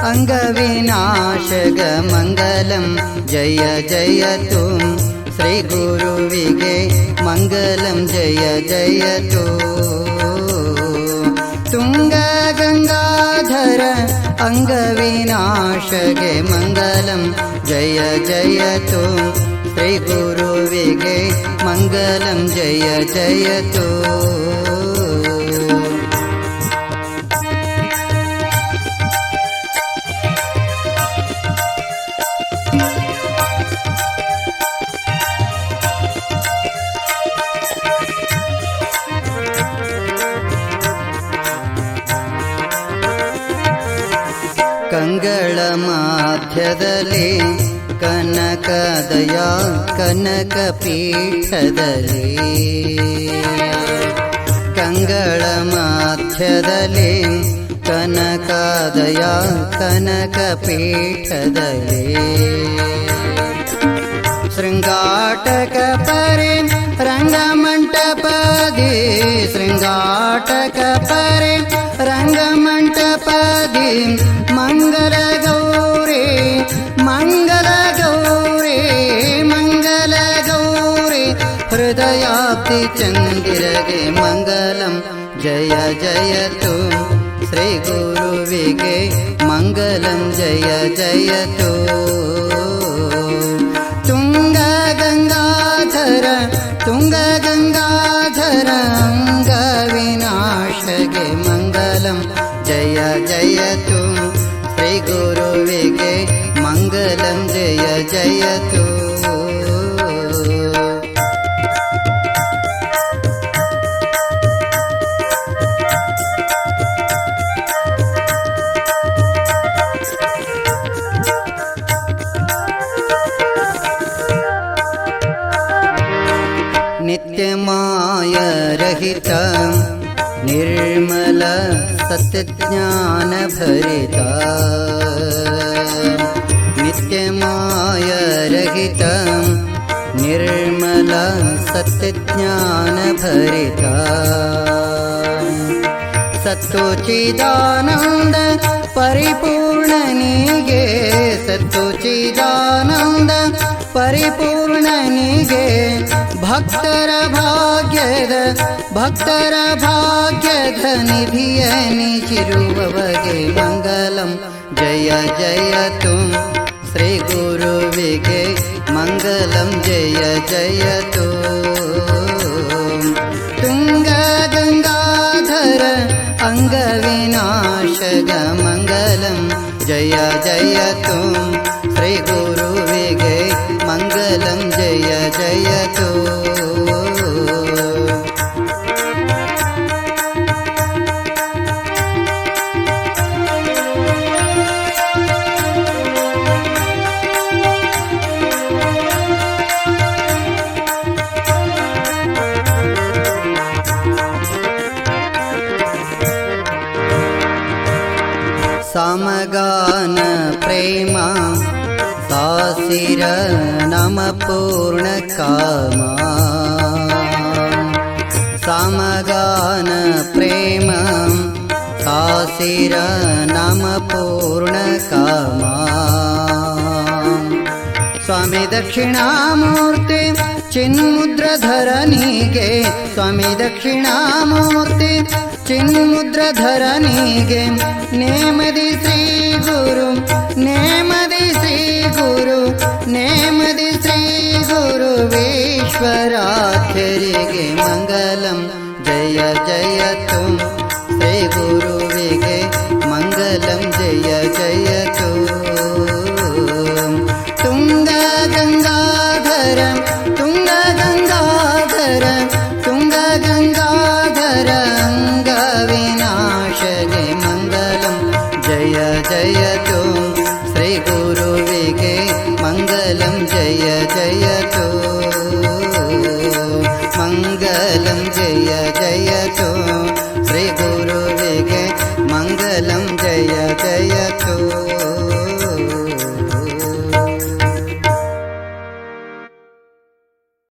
ಅಂಗವಿನಾಶಗ ಮಂಗಲಂ ಜಯ ಜಯತು ಶ್ರೀ ಗುರುವಿಗೆ ಮಂಗಲಂ ಜಯ ಜಯತು ತುಂಗ ಗಂಗಾಧರ ಅಂಗವಿನಾಶಗೆ ಮಂಗಲಂ ಜಯ ಜಯತು ಶ್ರೀ ಗುರುವಿಗೆ ಮಂಗಲಂ ಜಯ ಜಯತು ಕಂಗಳ ಮಾಧ್ಯದಲ್ಲಿ ಕನಕದಯ ಕನಕ ಪೀಠದಲ್ಲಿ ಕಂಗಳ ಮಾಧ್ಯದಲ್ಲಿ ಕನಕದಯ ಕನಕ ಪೀಠದಲ್ಲಿ ಶೃಂಗಾಟಕ ಪರೆ ರಂಗಮಂಟಪದಿ ಶೃಂಗಾಟಕ ಪರೆ ರಂಗಮಂಟಪದಿ ಮಂಗಲ ಗೌರಿ ಮಂಗಲ ಗೌರಿ ಮಂಗಲ ಗೌರಿ ಹೃದಯಾಬ್ಧಿ ಚಂದಿರಗೆ ಮಂಗಲಂ ಜಯ ಜಯತು ಶ್ರೀ ಗುರುವಿಗೆ ಮಂಗಲಂ ಜಯ ಜಯತು ತುಂಗ ಗಂಗಾಧರ ತುಂಗ ಗಂಗಾಧರ ಅಂಗ ವಿನಾಶಗೆ ಮಂಗಲಂ ಜಯ ಜಯತು ಶ್ರೀ ಗುರುವಿಗೆ ಮಂಗಲಂ ಜಯ ಜಯತು ನಿತ್ಯ ಮಾಯ ರಹಿತ ನಿರ್ಮಲ ಸತ್ಯಜ್ಞಾನ ಭರಿತ ನಿತ್ಯ ಮಾಯ ರಹಿತ ನಿರ್ಮಲ ಸತ್ಯಜ್ಞಾನ ಭರಿತ ಸತ್ತೋಚಿದಾನಂದ ಪರಿಪೂರ್ಣನಿಗೆ ಸತ್ತೋಚಿದಾನಂದ ಪರಿಪೂರ್ಣನಿಗೆ ಭಕ್ತರ ಭಾಗ್ಯದ ನಿಧಿಯನಿಸಿರುವವಗೆ ಮಂಗಲಂ ಜಯ ಜಯತು ಶ್ರೀ ಗುರುವಿಗೆ ಮಂಗಲಂ ಜಯ ಜಯತು ತುಂಗ ಗಂಗಾಧರ ಅಂಗವಿನಾಶಗ ಮಂಗಲಂ ಜಯ ಜಯತು ಶ್ರೀ ಗುರುವಿಗೆ ಮಂಗಲಂ ಜಯ ಜಯತು ಸಮಗಾನ ಪ್ರೇಮ ಸಾಸಿರ ನಮ ಪೂರ್ಣ ಕಾಮ ಸಮಗಾನ ಪ್ರೇಮ ಸಾಸಿರ ನಮ ಪೂರ್ಣ ಕಾಮ ಸ್ವಾಮಿ ದಕ್ಷಿಣಾಮೂರ್ತಿ ಚಿನ್ಮುದ್ರಧರನಿಗೆ ಸ್ವಾಮಿ ದಕ್ಷಿಣಾಮೂರ್ತಿ ಚಿನ್ಮುದ್ರಧರನಿಗೆ ನೇಮದಿ ಶ್ರೀ ಗುರು ನೇಮದಿ ಶ್ರೀ ಗುರು ನೇಮದಿ ಶ್ರೀ ಗುರುವೇಶ್ವರಾಧ್ಯರಿಗೆ ಮಂಗಲಂ ಜಯ ಜಯತು ಶ್ರೀ ಗುರುವಿಗೆ ಮಂಗಲಂ ಜಯ ಜಯತು ತುಂಗ ಗಂಗಾಧರ ತುಂಗ ಗಂಗಾಧರ ತುಂಗ ಗಂಗಾಧರ ಅಂಗ ವಿನಾಶಗೆ ಮಂಗಲಂ ಜಯ ಜಯತು ಶ್ರೀ ಗುರು